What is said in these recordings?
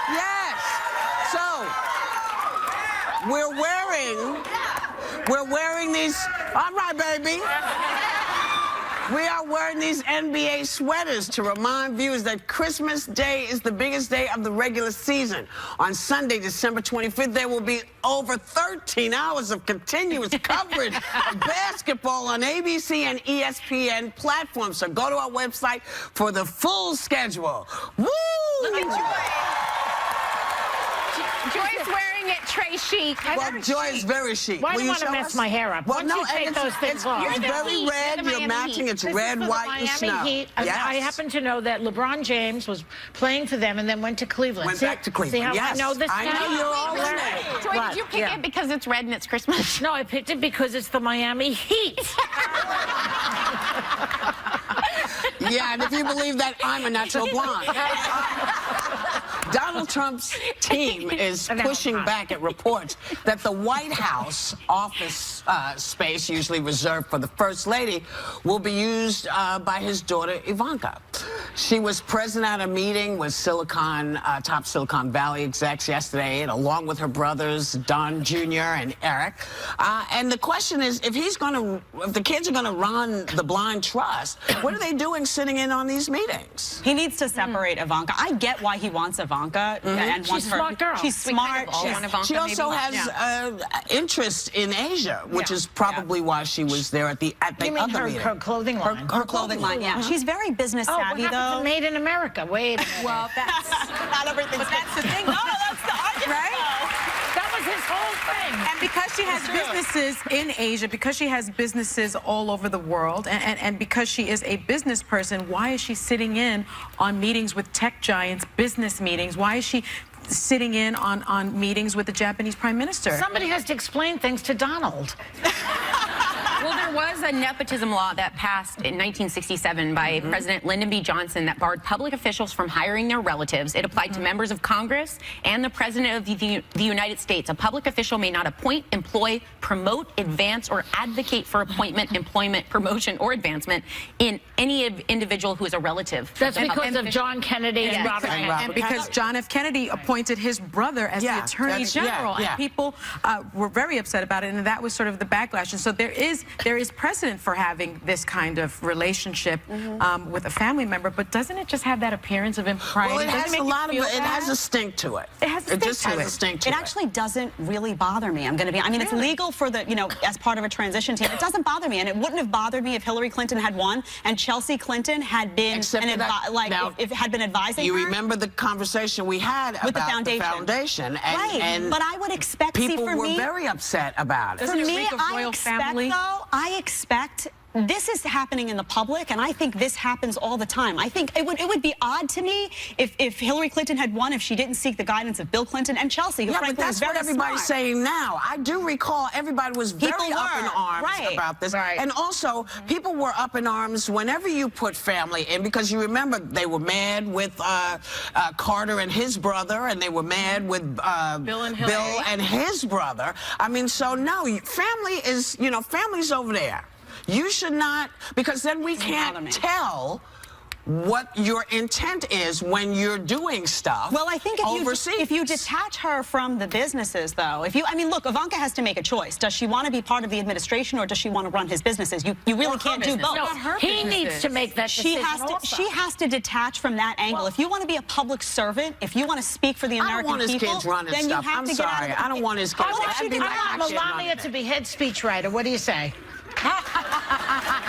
Yes. So we're wearing these. All right, baby. We are wearing these NBA sweaters to remind viewers that Christmas Day is the biggest day of the regular season. On Sunday, December 25th, there will be over 13 hours of continuous coverage of basketball on ABC and ESPN platforms. So go to our website for the full schedule. Woo! Look at Joy. Joy's wearing it Trey chic. Well, Joy is very chic. Why do you want to mess my hair up? Well, Once no, you take those things off. It's very Heat. red. You're You're matching. Heat. It's This red, is for white, and the snow. Miami Heat. Yes. I happen to know that LeBron James was playing for them and then went to Cleveland. Went back to Cleveland. See how Yes. I know this I now? know you're all Right. right. Joy, did you pick it because it's red and it's Christmas? No, I picked it because it's the Miami Heat. Yeah, and if you believe that, I'm a natural blonde. Donald Trump's team is pushing back at reports that the White House office space, usually reserved for the First Lady, will be used by his daughter, Ivanka. She was present at a meeting with top Silicon Valley execs yesterday, and along with her brothers, Don Jr. and Eric. And the question is, if the kids are going to run the blind trust, what are they doing sitting in on these meetings? He needs to separate Ivanka. I get why he wants Ivanka and wants She's her. a smart girl. She's smart. She also has interest in Asia, which is probably why she was there at the You mean other her, meeting. her clothing line? Her clothing line, yeah. She's very business Oh, savvy, what happened though. to Made in America? Wait a minute. Well, that's not everything. But that's the thing. No, that's the argument, right? That was his whole thing. And because she has businesses in Asia, because she has businesses all over the world, and because she is a business person, why is she sitting in on meetings with tech giants, business meetings? Why is she sitting in on meetings with the Japanese Prime Minister? Somebody has to explain things to Donald. Well, there was a nepotism law that passed in 1967 by President Lyndon B. Johnson that barred public officials from hiring their relatives. It applied to members of Congress and the President of the United States. A public official may not appoint, employ, promote, advance, or advocate for appointment, employment, promotion, or advancement in any individual who is a relative. That's because of John Kennedy and Robert Kennedy. And because John F. Kennedy appointed his brother as the Attorney General, and people were very upset about it, and that was sort of the backlash. And so there is precedent for having this kind of relationship with a family member, but doesn't it just have that appearance of impropriety? Well, it has a lot of it. It has a stink to it. It has a stink to it. It actually doesn't really bother me. I mean, it's legal for the, as part of a transition team. It doesn't bother me, and it wouldn't have bothered me if Hillary Clinton had won and Chelsea Clinton had been if had been advising her. You remember the conversation we had with about the foundation, and but I would expect people were very upset about it. For me, I expect this is happening in the public, and I think this happens all the time. I think it would be odd to me if Hillary Clinton had won if she didn't seek the guidance of Bill Clinton and Chelsea, who frankly but that's was very what everybody's smart. saying now. I do recall everybody was very up in arms about this. And also, people were up in arms whenever you put family in, because you remember they were mad with Carter and his brother, and they were mad with Bill and his brother. I mean, so no, family is, family's over there. You should not, because then we can't tell what your intent is when you're doing stuff. Well, I think if you detach her from the businesses, though, I mean, look, Ivanka has to make a choice. Does she want to be part of the administration, or does she want to run his businesses? You really can't do both. No, he needs to make that decision. She has to detach from that angle. Well, if you want to be a public servant, if you want to speak for the American people, I don't want his kids running then stuff. you have to get out of I don't want his kids. I want Melania to be head speechwriter. What do you say?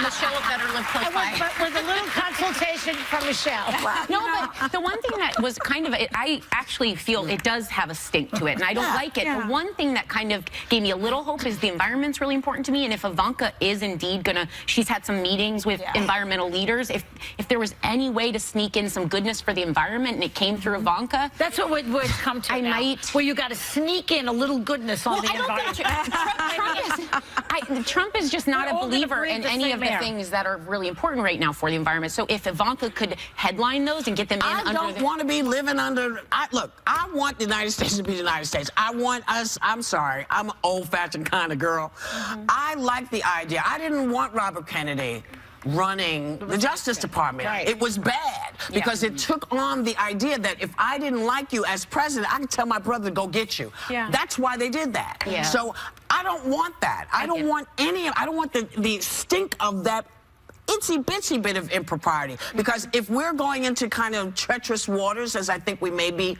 Michelle better live close by. With a little consultation from Michelle. No, but the one thing that was kind of, I actually feel it does have a stink to it, and I don't like it. The one thing that kind of gave me a little hope is the environment's really important to me, and if Ivanka is indeed she's had some meetings with environmental leaders, if there was any way to sneak in some goodness for the environment and it came through Ivanka. That's what we've come to where you got to sneak in a little goodness on the environment. Trump is just not a believer in any of the things that are really important right now for the environment. So if Ivanka could headline those and get them in I don't want to be living under... Look, I want the United States to be the United States. I want us... I'm sorry. I'm an old-fashioned kind of girl. I like the idea. I didn't want Robert Kennedy running the Justice Department. Right. It was bad because it took on the idea that if I didn't like you as president, I could tell my brother to go get you. Yeah. That's why they did that. Yeah. So I don't want that. I don't want the stink of that itsy bitsy bit of impropriety, because if we're going into kind of treacherous waters, as I think we may be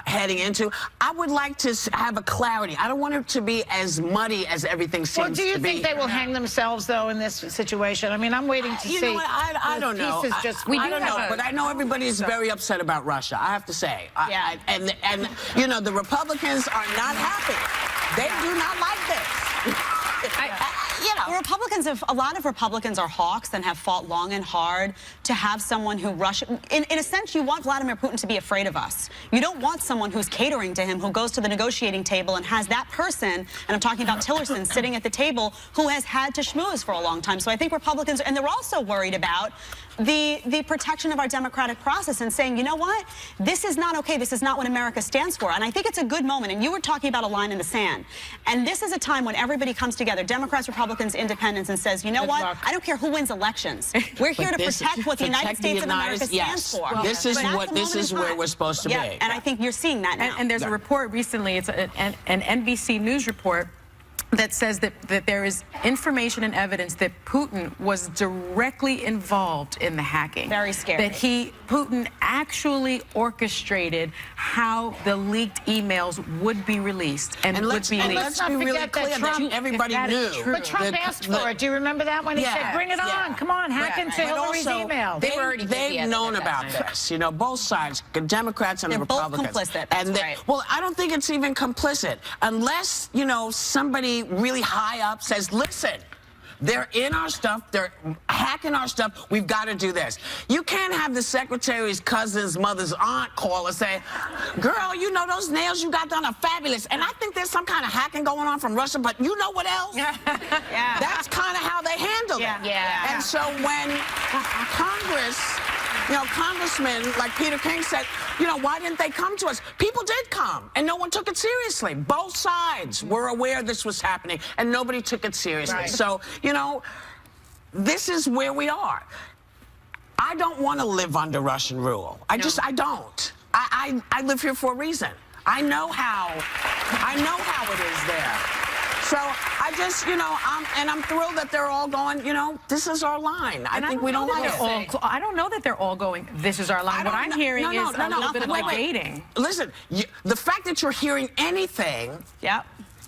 heading into, I would like to have a clarity. I don't want it to be as muddy as everything seems to be. Well, do you think they will hang themselves, though, in this situation? I mean, I'm waiting to see. You know what? I don't know. I don't know, but I know everybody is very upset about Russia, I have to say. And you know, the Republicans are not happy. They do not like this. You know, Republicans a lot of Republicans are hawks and have fought long and hard to have someone who in a sense, you want Vladimir Putin to be afraid of us. You don't want someone who's catering to him, who goes to the negotiating table and has that person, and I'm talking about Tillerson, sitting at the table, who has had to schmooze for a long time. So I think Republicans, and they're also worried about the protection of our democratic process and saying, you know what, this is not okay. This is not what America stands for. And I think it's a good moment. And you were talking about a line in the sand. And this is a time when everybody comes together, Democrats, Republicans, independents, and says, you know what, I don't care who wins elections. We're here to protect what the United States of America stands for. Well, this is where we're supposed to be. And I think you're seeing that now. And there's a report recently, it's an NBC News report, that says that there is information and evidence that Putin was directly involved in the hacking. Very scary. That Putin actually orchestrated how the leaked emails would be released and would be leaked. Let's be really clear that everybody knew. But Trump asked for it. Do you remember that when he said, bring it on, come on, hack into Hillary's email? They've known about this, you know, both sides, the Democrats and the Republicans. Both complicit. And well, I don't think it's even complicit unless, you know, somebody really high up says, listen, they're in our stuff, they're hacking our stuff, we've got to do this. You can't have the secretary's cousin's mother's aunt call and say, girl, you know those nails you got done are fabulous, and I think there's some kind of hacking going on from Russia, but you know what else? That's kind of how they handle it. And so when Congress, you know, congressmen like Peter King said, you know, why didn't they come to us? People did come, and no one took it seriously. Both sides were aware this was happening, and nobody took it seriously. So, you know, this is where we are. I don't want to live under Russian rule. I don't. I live here for a reason. I know how it is there. So I just, you know, I'm thrilled that they're all going, you know, this is our line. I think we don't like it. I don't know that they're all going, this is our line. What I'm hearing is a little bit of debating. Listen, the fact that you're hearing anything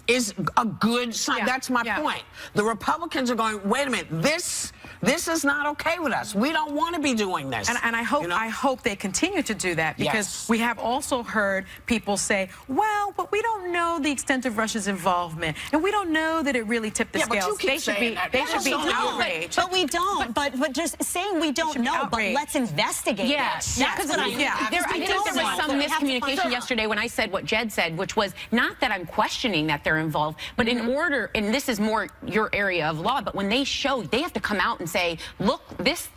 is a good sign. That's my point. The Republicans are going, wait a minute, this is not okay with us. We don't want to be doing this. And I hope, I hope they continue to do that, because we have also heard people say, well, but we don't know the extent of Russia's involvement, and we don't know that it really tipped the scales. But you keep saying that. They should be outraged. But we don't. But just saying we don't know, but let's investigate it. Yes. That's what I mean. I think there was some miscommunication yesterday when I said what Jed said, which was not that I'm questioning that they're involved, but in order, and this is more your area of law, but when they show, they have to come out and say, look, this,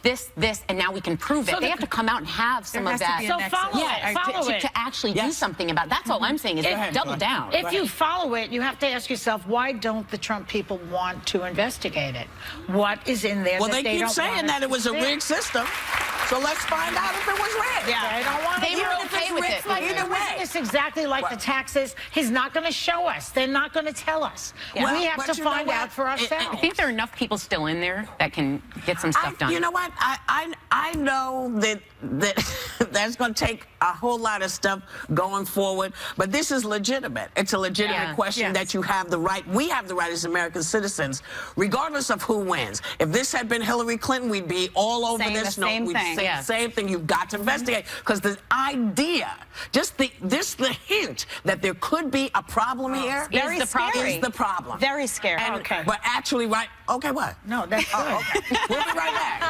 and now we can prove it. They have to come out and have some of that. So follow it. To actually do something about it. That's all I'm saying is double down. If you follow it, you have to ask yourself, why don't the Trump people want to investigate it? What is in there? Well, they keep saying that it was a rigged system. So let's find out if it was rigged. They don't want to. They were okay with it. Either way, it's exactly like the taxes. He's not going to show us. They're not going to tell us. We have to find out for ourselves. I think there are enough people still in there that can get some stuff done. You know what? I know that that's going to take a whole lot of stuff going forward, but this is legitimate. It's a legitimate question that you have the right. We have the right as American citizens, regardless of who wins. If this had been Hillary Clinton, we'd be all over this. Same thing. Say the same thing. You've got to investigate, because the idea, just the hint that there could be a problem here Very scary. is the problem. Very scary. And, but actually, what? No, that's good. Okay. We'll be right back.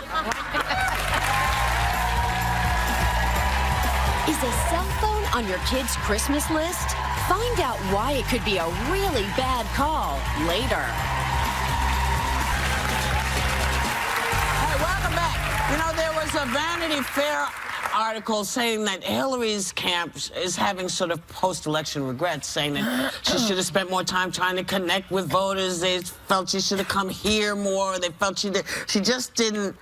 Is a cell phone on your kid's Christmas list? Find out why it could be a really bad call later. Hey, welcome back. You know, there was a Vanity Fair article saying that Hillary's camp is having sort of post-election regrets, saying that she should have spent more time trying to connect with voters. They felt she should have come here more. They felt she just didn't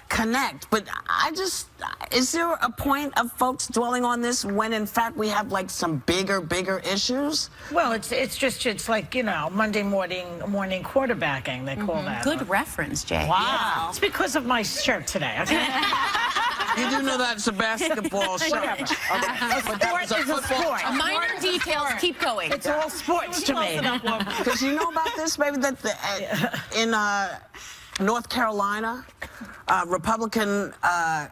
connect. But is there a point of folks dwelling on this when in fact we have like some bigger issues? Well, it's like, you know, Monday morning quarterbacking, they call that. Good reference, Jay. Wow. Yeah. It's because of my shirt today, okay? You do know that's a basketball shirt. Sport is a sport. Minor details, keep going. It's all sports to me. Because you know about this, baby, that in North Carolina, Republican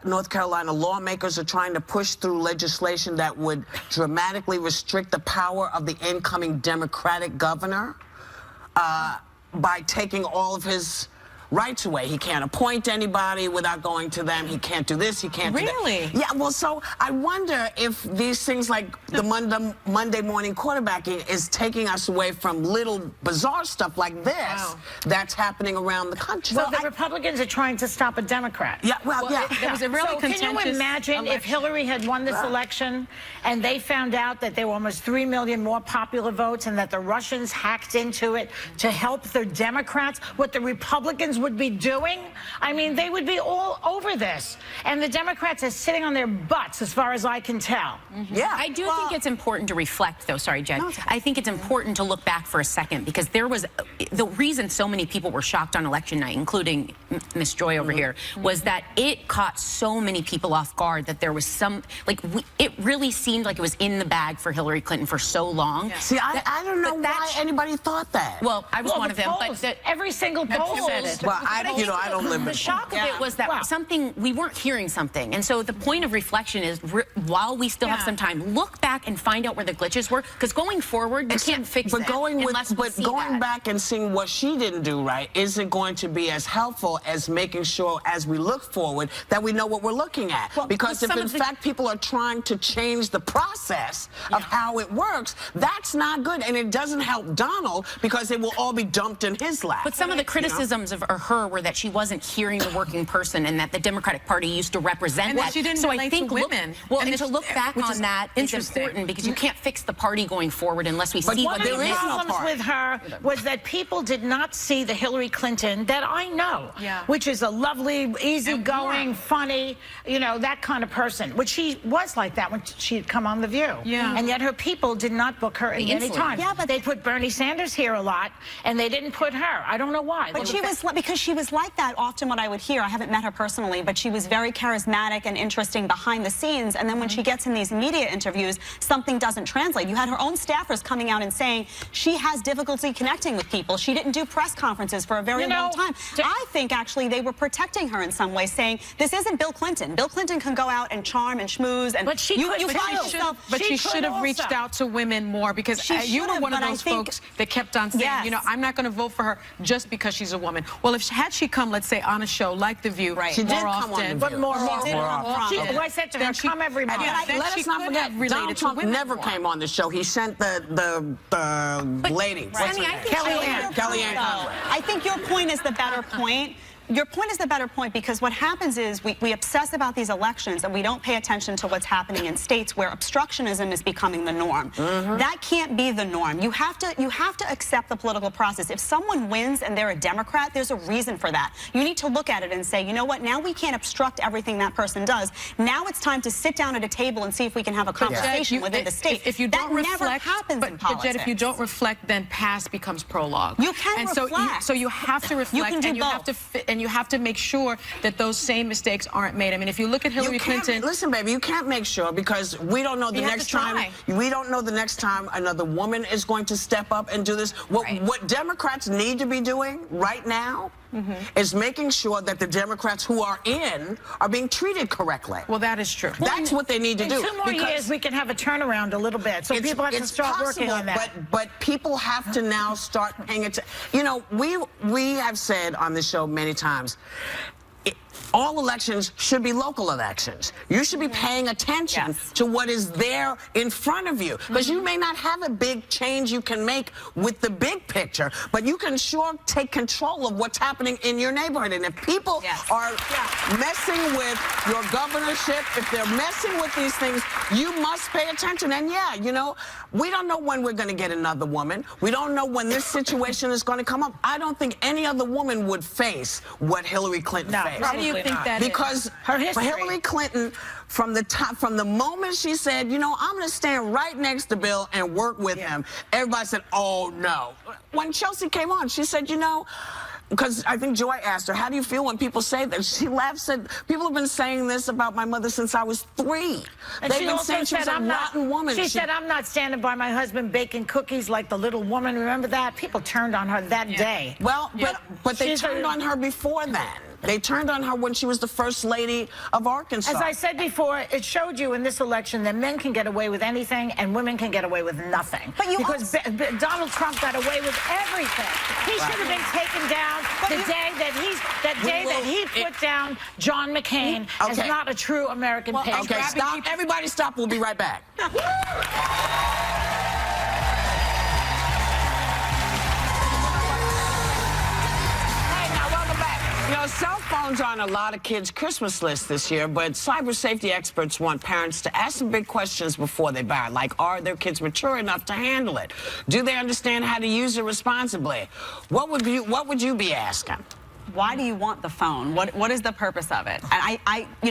North Carolina lawmakers are trying to push through legislation that would dramatically restrict the power of the incoming Democratic governor by taking all of his rights away. He can't appoint anybody without going to them. He can't do this. He can't do that. Really? Yeah, well, so I wonder if these things like the Monday morning quarterbacking is taking us away from little bizarre stuff like this that's happening around the country. Well, the Republicans are trying to stop a Democrat. Yeah, well, yeah. There was a really So can you contentious imagine if Hillary had won this election and they found out that there were almost 3 million more popular votes and that the Russians hacked into it to help the Democrats, what the Republicans would be doing? I mean, they would be all over this. And the Democrats are sitting on their butts, as far as I can tell. Yeah. I do think it's important to reflect, though. Sorry, Jen. I think it's important to look back for a second, because there was the reason so many people were shocked on election night, including Miss Joy over here, was that it caught so many people off guard that there was some, like, it really seemed like it was in the bag for Hillary Clinton for so long. Yeah. See, I don't know why anybody thought that. Well, I was one of them, polls, but every single poll said it. Well, I don't live in the shock of it was that we weren't hearing something. And so the point of reflection is, while we still have some time, look back and find out where the glitches were, because going forward, you can't fix it. But going back and seeing what she didn't do right isn't going to be as helpful as making sure, as we look forward, that we know what we're looking at. Because if in fact people are trying to change the process of how it works, that's not good, and it doesn't help Donald, because it will all be dumped in his lap. But some of the criticisms of her were that she wasn't hearing the working person, and that the Democratic Party used to represent and that. She didn't so relate I think to women. And to look back on that is important, because you can't fix the party going forward unless we see what One of the problems with her was that people did not see the Hillary Clinton that I know, which is a lovely, easygoing, funny, you know, that kind of person, which she was like that when she'd come on The View. And yet her people did not book her in any time. Yeah, but they put Bernie Sanders here a lot, and they didn't put her. I don't know why. But she was, because she was like that often what I would hear. I haven't met her personally, but she was very charismatic and interesting behind the scenes. And then when she gets in these media interviews, something doesn't translate. You had her own staffers coming out and saying she has difficulty connecting with people. She didn't do press conferences for a very long time. I think actually they were protecting her in some way, saying this isn't Bill Clinton. Bill Clinton can go out and charm and schmooze, and but she should have reached out to women more, because you were one of those folks that kept on saying, you know, I'm not going to vote for her just because she's a woman. Well, had she come, let's say, on a show like The View, she did come on The View. But more often. I said to her, come every month. Let us not forget, Donald Trump never came on the show. He sent the lady. Kellyanne Conway. I think your point is the better point. Your point is the better point, because what happens is we obsess about these elections and we don't pay attention to what's happening in states where obstructionism is becoming the norm. That can't be the norm. You have to accept the political process. If someone wins and they're a Democrat, there's a reason for that. You need to look at it and say, you know what, now we can't obstruct everything that person does. Now it's time to sit down at a table and see if we can have a conversation within the state. If you don't reflect, never happens in politics. But Jed, if you don't reflect, then past becomes prologue. You can reflect. So you have to reflect, you can do both. And you have to make sure that those same mistakes aren't made. I mean, if you look at Hillary Clinton... Listen, baby, you can't make sure, because we don't know the next time. We don't know the next time another woman is going to step up and do this. What Democrats need to be doing right now is making sure that the Democrats who are in are being treated correctly. Well, that is true. That's what they need to do. In 2 more years, we can have a turnaround a little bit. So people have to start working on that. But people have to now start paying attention. You know, we have said on this show many times, all elections should be local elections. You should be paying attention to what is there in front of you. Because you may not have a big change you can make with the big picture, but you can sure take control of what's happening in your neighborhood. And if people are messing with your governorship, if they're messing with these things, you must pay attention. And yeah, you know, we don't know when we're going to get another woman. We don't know when this situation is going to come up. I don't think any other woman would face what Hillary Clinton faced. Why do you think that is? Because for Hillary Clinton, from the moment she said, you know, I'm going to stand right next to Bill and work with him, everybody said, oh, no. When Chelsea came on, she said, you know, because I think Joy asked her, how do you feel when people say that? She laughed, said, people have been saying this about my mother since I was 3. And They've been saying she was a rotten woman. She said, I'm not standing by my husband baking cookies like the little woman. Remember that? People turned on her that day. Well, but they turned on her before then. They turned on her when she was the first lady of Arkansas. As I said before, it showed you in this election that men can get away with anything and women can get away with nothing. But you because Donald Trump got away with everything. He should have been taken down the day that he put down John McCain as not a true American patriot. Okay, stop. Everybody stop. We'll be right back. You know, cell phones are on a lot of kids' Christmas lists this year, but cyber safety experts want parents to ask some big questions before they buy it, like, are their kids mature enough to handle it? Do they understand how to use it responsibly? What would you be asking? Why do you want the phone? What is the purpose of it? And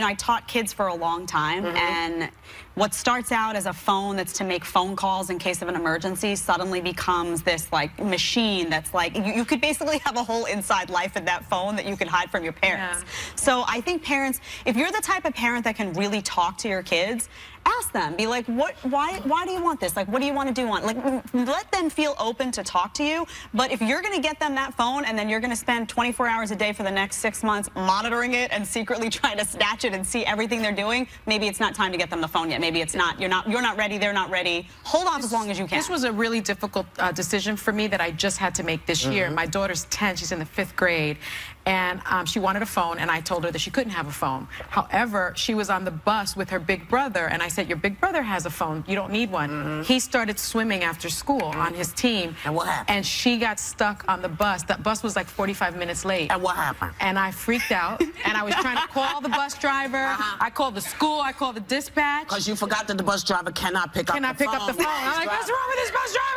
I taught kids for a long time, and what starts out as a phone that's to make phone calls in case of an emergency suddenly becomes this like machine that's like you could basically have a whole inside life in that phone that you can hide from your parents. So I think parents, if you're the type of parent that can really talk to your kids, ask them, be like, why do you want this? Like, what do you want to do on? Like, let them feel open to talk to you. But if you're going to get them that phone and then you're going to spend 24 hours a day for the next 6 months monitoring it and secretly trying to snatch it and see everything they're doing, maybe it's not time to get them the phone yet. Maybe it's not. You're not ready. They're not ready. Hold off as long as you can. This was a really difficult decision for me that I just had to make this year. My daughter's 10. She's in the 5th grade. And she wanted a phone, and I told her that she couldn't have a phone. However, she was on the bus with her big brother, and I said, your big brother has a phone. You don't need one. He started swimming after school on his team. And what happened? And she got stuck on the bus. That bus was like 45 minutes late. And what happened? And I freaked out, and I was trying to call the bus driver. I called the school. I called the dispatch. Because you forgot that the bus driver cannot pick up the phone. I'm like, what's wrong with this bus driver?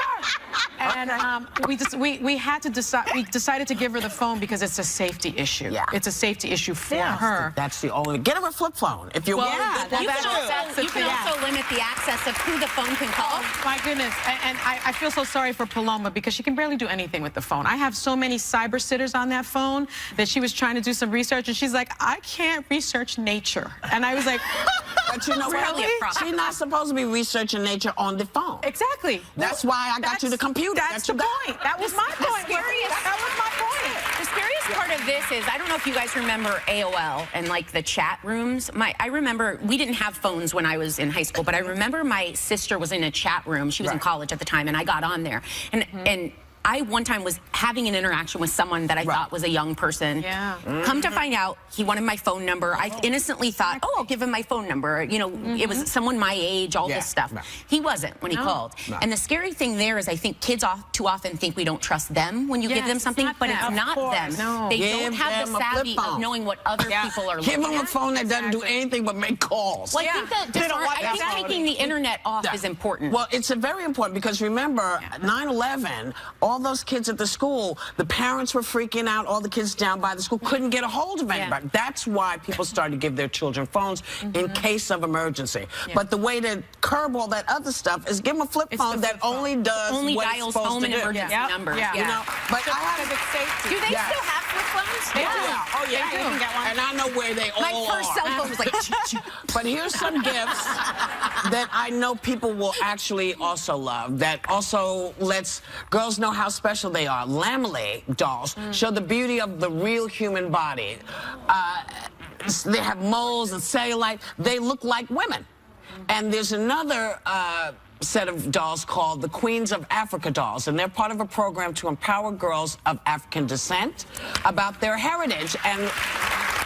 And we had to decide. We decided to give her the phone because it's a safety issue. Yeah. It's a safety issue for her. That's the only. Get her a flip phone if you're worried. You can also limit the access of who the phone can call. Oh, my goodness. And I feel so sorry for Paloma because she can barely do anything with the phone. I have so many cyber sitters on that phone that she was trying to do some research, and she's like, I can't research nature. And I was like, but you know really? what? She's not supposed to be researching nature on the phone. Exactly. That's why I got you the computer. That's the point. That was my point. That was my point. The scariest part of this is, I don't know if you guys remember AOL and like the chat rooms. I remember, we didn't have phones when I was in high school, but I remember my sister was in a chat room. She was in college at the time, and I got on there. And I one time was having an interaction with someone that I thought was a young person. Yeah. Come to find out, he wanted my phone number. I innocently thought, oh, I'll give him my phone number. You know, it was someone my age, all this stuff. He wasn't when he called. And the scary thing there is I think kids too often think we don't trust them when you give them something, but it's not them. No. They don't have the savvy of knowing what other people are looking Give at. them a phone that doesn't do anything but make calls. Well, I think taking the internet off is important. Well, it's very important because remember, 9/11, all those kids at the school, the parents were freaking out. All the kids down by the school couldn't get a hold of anybody. That's why people started to give their children phones in case of emergency. But the way to curb all that other stuff is give them a flip phone that only does what it's dials supposed home to and do. emergency numbers. You know, but I have Do they still have flip phones? They do. Oh yeah, you can get one. And I know where they all are. My first cell phone was like. But here's some gifts that I know people will actually also love, that also lets girls know how special they are. Lamellar dolls show the beauty of the real human body. They have moles and cellulite. They look like women. And there's another set of dolls called the Queens of Africa dolls, and they're part of a program to empower girls of African descent about their heritage. And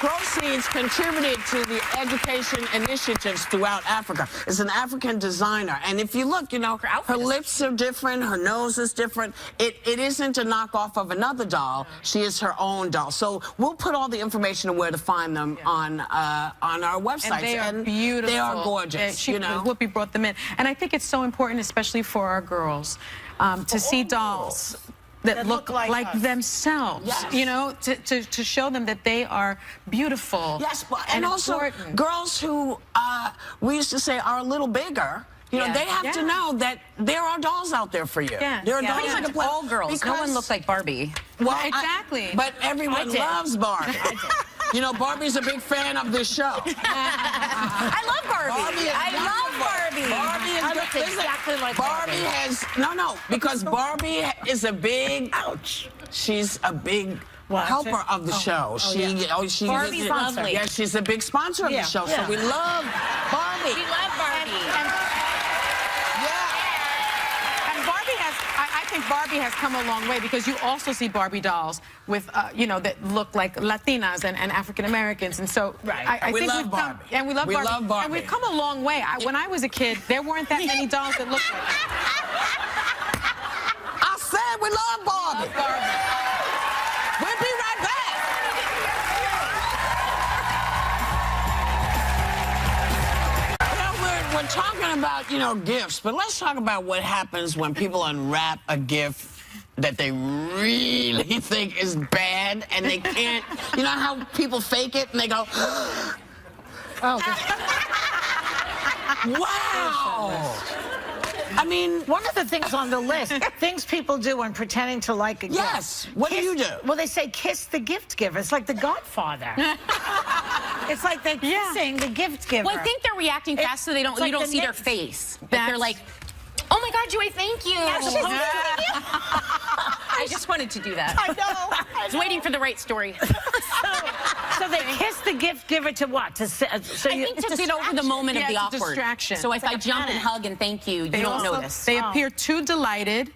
proceeds contributed to the education initiatives throughout Africa. It's an African designer. And if you look, you know, her lips are different, her nose is different. It isn't a knockoff of another doll. She is her own doll. So we'll put all the information of where to find them on our website. And they are beautiful. They are gorgeous, you know. Whoopi brought them in. And I think it's so important, especially for our girls, to see dolls that look like themselves, yes. You know, to show them that they are beautiful. Yes, and also important. Girls who we used to say are a little bigger. You know, they have to know that there are dolls out there for you. Yeah. There are dolls Pretty you much can play. all girls. No one looks like Barbie. Well, exactly. But everyone loves Barbie. You know, Barbie's a big fan of this show. I love Barbie. I love Barbie. Barbie is I look exactly like Barbie. has because Barbie is a big. She's a big helper of the show. Barbie's lovely. Yeah, she's a big sponsor of the show. So we love Barbie. We love Barbie. And Barbie has, I think Barbie has come a long way because you also see Barbie dolls with, you know, that look like Latinas and African Americans, and so I we think love we've Barbie. come, and we love Barbie, and we've come a long way. When I was a kid, there weren't that many dolls that looked like that. I said we love Barbie. We'll be right back. Well, we're talking about, you know, gifts, but let's talk about what happens when people unwrap a gift that they really think is bad and they can't. You know how people fake it and they go, wow. I mean, one of the things on the list, things people do when pretending to like a gift. Yes. What do you do? Well, they say kiss the gift giver. It's like The Godfather. It's like they're kissing the gift giver. Well, I think they're reacting fast so they don't. You don't see their face. They're like, "Oh my God, Joy, thank you." I just wanted to do that. I know. I was waiting for the right story. So they kiss the gift giver to what? To I think to get over the moment of the it's a awkward. distraction. So if I jump and hug and thank you, you don't notice. They appear too delated,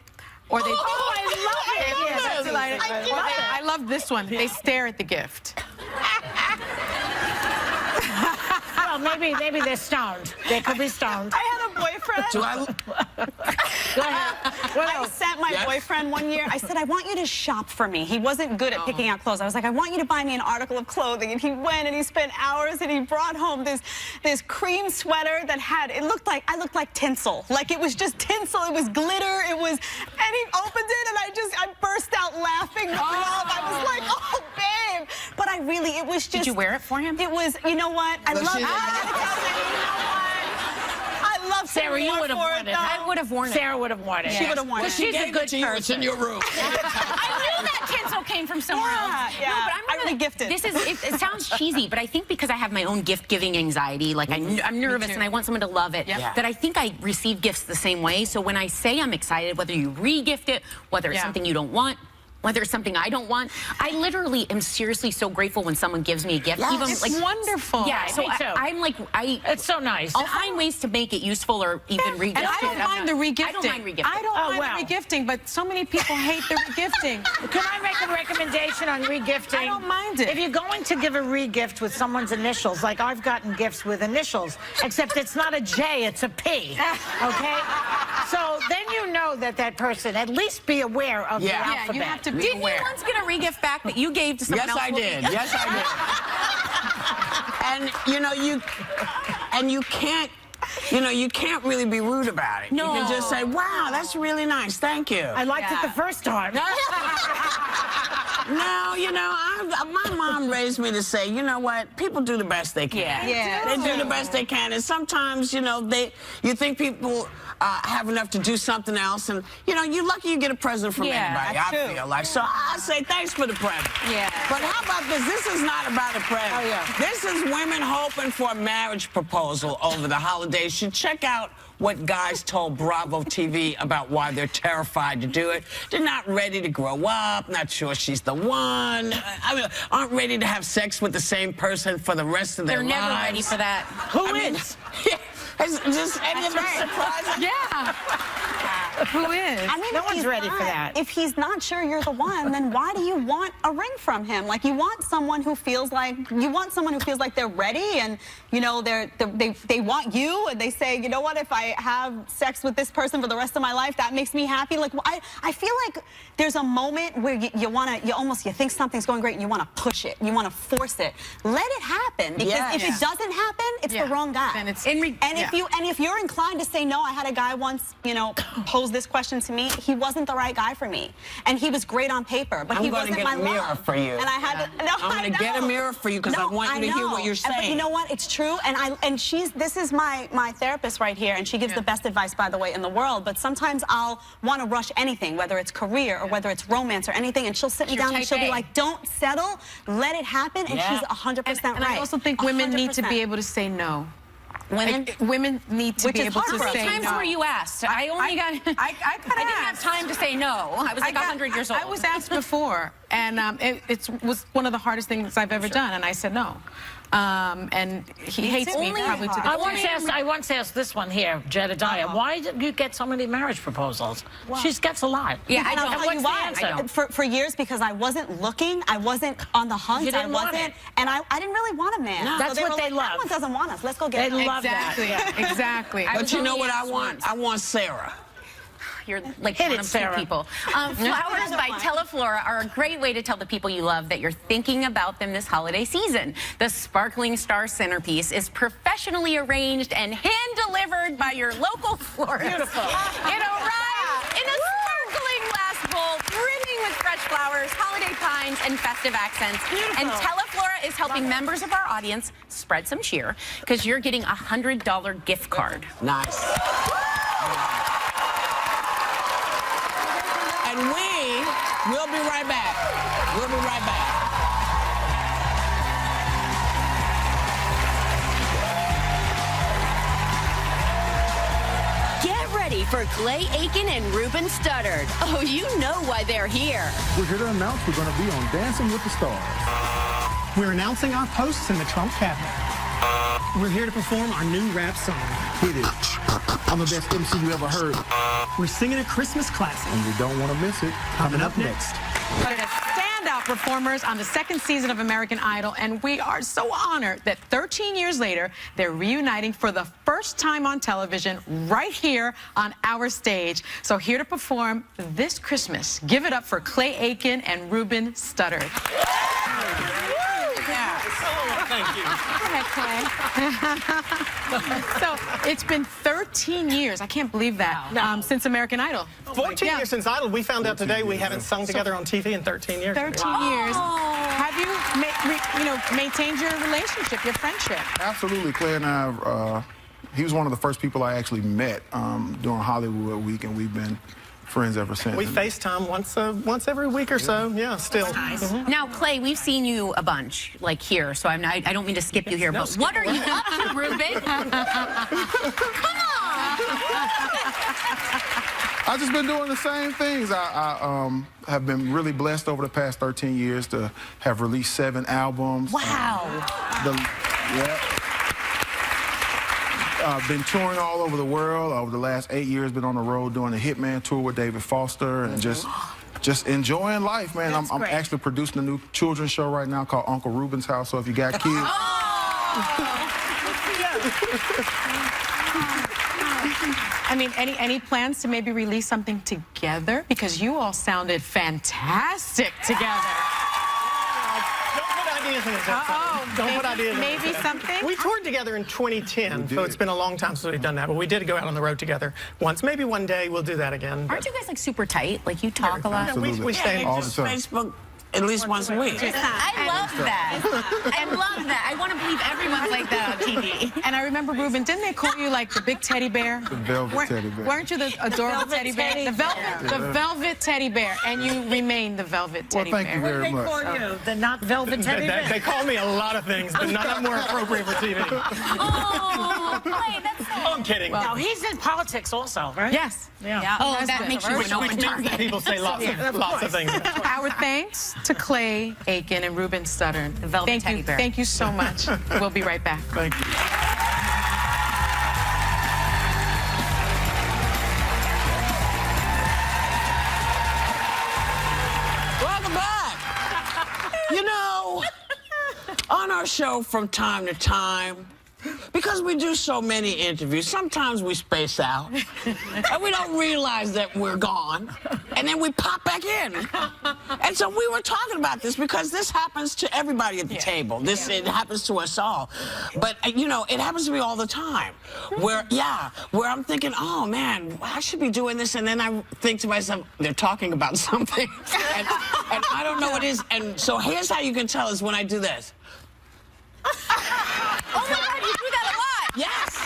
or they. Oh, I love it. Yeah, that's delighted. I love this one. They stare at the gift. Well, maybe they're stoned. They could be stoned. I had a boyfriend. Go ahead. I sent my boyfriend one year, I said, I want you to shop for me. He wasn't good at picking out clothes. I was like, I want you to buy me an article of clothing. And he went and he spent hours and he brought home this cream sweater that had, I looked like tinsel. Like it was just tinsel, it was glitter, and he opened it and I burst out laughing. I was like, oh, babe. But it was just. Did you wear it for him? It was, you know what? I love Sarah, you would have worn it. I would have worn it. Sarah would have worn it. She would have worn it. She's a good person. It's in your room. I knew that tinsel came from somewhere else. Yeah. No, but I'm I re-gifted. It sounds cheesy, but I think because I have my own gift-giving anxiety, like I'm nervous and I want someone to love it, that I think I receive gifts the same way. So when I say I'm excited, whether you re-gift it, whether it's something you don't want, whether it's something I don't want, I literally am seriously so grateful when someone gives me a gift. Yes. Even It's like wonderful. Yeah, so Me too. I'm like It's so nice. I'll find ways to make it useful or even re-gift And I don't mind the regifting. I don't mind regifting. I don't mind the regifting, but so many people hate the regifting. Can I make a recommendation on regifting? I don't mind it. If you're going to give a regift with someone's initials, like I've gotten gifts with initials, except it's not a J, it's a P. Okay? So then you know that person, at least be aware of the alphabet. Yeah, you have to be Didn't aware. you once get a regift back that you gave to someone Yes, else? I did. Yes, I did. And you know, you can't really be rude about it. No. You can just say, "Wow, that's really nice. Thank you." I liked it the first time. No, you know, my mom raised me to say, you know what, people do the best they can. Yeah. They do the best they can, and sometimes, you know, you think people have enough to do something else, and you know, you're lucky you get a present from anybody. I feel like so. I say thanks for the present. Yeah. But how about this? This is not about a present. Oh, yeah. This is women hoping for a marriage proposal over the holidays. You should check out what guys told Bravo TV about why they're terrified to do it. They're not ready to grow up, not sure she's the one, aren't ready to have sex with the same person for the rest of their lives. They're never ready for that. Who is? Is any of this surprising? Yeah. Who is? I mean, No if one's he's ready for not- that. If he's not sure you're the one, then why do you want a ring from him? Like, you want someone who feels like they're ready, and you know they want you, and they say, you know what, if I have sex with this person for the rest of my life, that makes me happy. Like, I feel like there's a moment where you think something's going great and you want to push it, you want to force it. Let it happen, because if it doesn't happen, it's the wrong guy. Then it's If you're inclined to say no, I had a guy once, you know, pose this question to me. He wasn't the right guy for me, and he was great on paper, but he wasn't my love. I'm going to get a mirror for you. And I had to. No, I'm going to get a mirror for you because I want you to hear what you're saying. But you know what? It's true, and this is my therapist right here, and she gives the best advice, by the way, in the world. But sometimes I'll want to rush anything, whether it's career or whether it's romance or anything, and she'll sit me down and she'll be like, "Don't settle, let it happen," and she's 100% right. And I also think women need to be able to say no. Women need to be able to say no. How many times were you asked? I didn't have time to say no. I was like 100 years old. I was asked before, and it was one of the hardest things I've ever done, and I said no. And he hates me probably to the I once asked this one here, Jedediah, why did you get so many marriage proposals? She gets a lot. Yeah, I don't know you why. For years, because I wasn't looking, I wasn't on the hunt, You didn't want it. and I didn't really want a man. No. So That's what they love. That one doesn't want us. Let's go get They him. love that. Exactly. But you know what I want? I want Sarah. You're like Hit one it, of Sarah. two people. Flowers by Teleflora are a great way to tell the people you love that you're thinking about them this holiday season. The sparkling star centerpiece is professionally arranged and hand-delivered by your local florist. Beautiful. It arrives in a sparkling glass bowl, brimming with fresh flowers, holiday pines, and festive accents. Beautiful. And Teleflora is helping members of our audience spread some cheer because you're getting a $100 gift card. Nice. And we'll be right back. We'll be right back. Get ready for Clay Aiken and Ruben Studdard. Oh, you know why they're here. We're here to announce we're going to be on Dancing with the Stars. We're announcing our posts in the Trump cabinet. We're here to perform our new rap song. Hit it. I'm the best MC you ever heard. We're singing a Christmas classic. And you don't want to miss it. Coming up next. One of the standout performers on the second season of American Idol, and we are so honored that 13 years later, they're reuniting for the first time on television right here on our stage. So here to perform this Christmas, give it up for Clay Aiken and Ruben Studdard. Thank you. So it's been 13 years. I can't believe that since American Idol. 14 years since Idol. We found out today we haven't sung together on TV in 13 years. 13 years. Have you maintained your relationship, your friendship? Absolutely. Clay and I, he was one of the first people I actually met during Hollywood Week, and we've been friends ever since. We FaceTime once every week or so. Yeah, still. Nice. Now, Clay, we've seen you a bunch, like here, so I don't mean to skip you here, but what are you up to, Ruben? Come on! I've just been doing the same things. I have been really blessed over the past 13 years to have released 7 albums. Wow. Been touring all over the world. Over the last 8 years, been on the road doing a Hitman tour with David Foster, and just enjoying life, man. I'm actually producing a new children's show right now called Uncle Ruben's House. So if you got kids. I mean, any plans to maybe release something together? Because you all sounded fantastic together. Don't put ideas in Maybe something? We toured together in 2010, so it's been a long time since we've done that. But we did go out on the road together once. Maybe one day we'll do that again. Aren't you guys like super tight? Like you talk a lot? Absolutely. We stay all the time. Facebook at least once a week. I love that. I love that. I want to believe everyone's like that on TV. And I remember, Ruben, didn't they call you like the big teddy bear? The velvet teddy bear. Weren't you the adorable teddy bear? The velvet teddy bear. And you remain the velvet teddy bear. Well, thank you very much. What do they call you? The not velvet teddy bear? They call me a lot of things, but none of them were appropriate for TV. Oh, Clay, that's so... Oh, I'm kidding. Now, he's in politics also, right? Yes. Yeah. Oh, that makes you an open Which means target. that people say lots of things. Our thanks to Clay Aiken and Ruben Studdard. The velvet teddy bear. Thank you so much. We'll be right back. Thank you. Welcome back. You know, on our show from time to time, because we do so many interviews, sometimes we space out and we don't realize that we're gone, and then we pop back in. And so we were talking about this because this happens to everybody at the table. It happens to us all. But you know, it happens to me all the time where I'm thinking, oh man, I should be doing this, and then I think to myself, they're talking about something and I don't know what it is. And so here's how you can tell is when I do this. Oh my God, you do that a lot. Yes.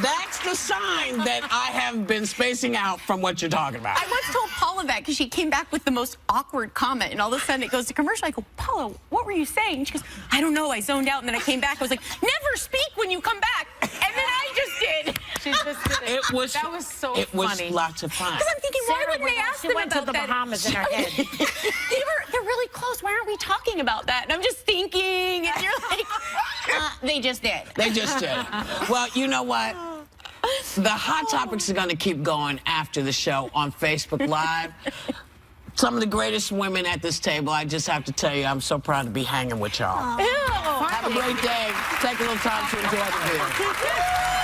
That's the sign that I have been spacing out from what you're talking about. I once told Paula that because she came back with the most awkward comment, and all of a sudden it goes to commercial. I go, Paula, what were you saying? And she goes, I don't know. I zoned out, and then I came back. I was like, never speak when you come back. And then I just did. She just did it. That was so funny. It was lots of fun. Because I'm thinking, why wouldn't they ask them went about to the that? Bahamas in her head. They're really close. Why aren't we talking about that? And I'm just thinking, and you're like, they just did. They just did. Well, you know what? The Hot Topics are going to keep going after the show on Facebook Live. Some of the greatest women at this table. I just have to tell you, I'm so proud to be hanging with y'all. Have a great day. Take a little time to enjoy the view.